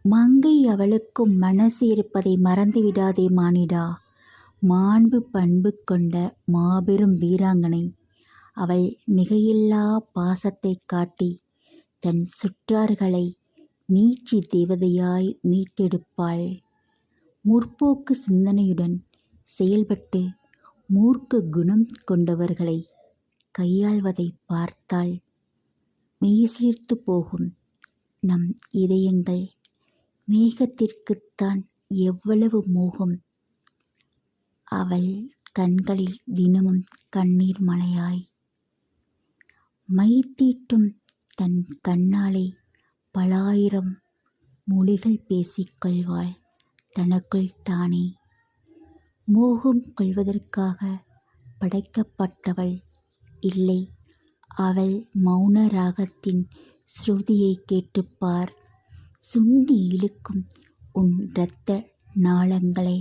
மங்கை அவளுக்கும் மனசு இருப்பதை மறந்துவிடாதே மானிடா. மாண்பு பண்பு கொண்ட மாபெரும் வீராங்கனை அவள். மிகையில்லா பாசத்தை காட்டி தன் சுற்றார்களை மீட்சி தேவதையாய் மீட்டெடுப்பாள். முற்போக்கு சிந்தனையுடன் செயல்பட்டு மூர்க்க குணம் கொண்டவர்களை கையாள்வதை பார்த்தால் மெய்சிலிர்த்து போகும் நம் இதயங்கள். மேகத்திற்குத்தான் எவ்வளவு மோகம், அவள் கண்களில் தினமும் கண்ணீர் மழையாய். மை தீட்டும் தன் கண்ணாலே பலாயிரம் மொழிகள் பேசிக்கொள்வாள் தனக்குள் தானே. மோகம் கொள்வதற்காக படைக்கப்பட்டவள் இல்லை அவள். மௌன ராகத்தின் ஸ்ருதியை கேட்டுப்பார், சுண்டி இழுக்கும் உன் இரத்த நாளங்களை.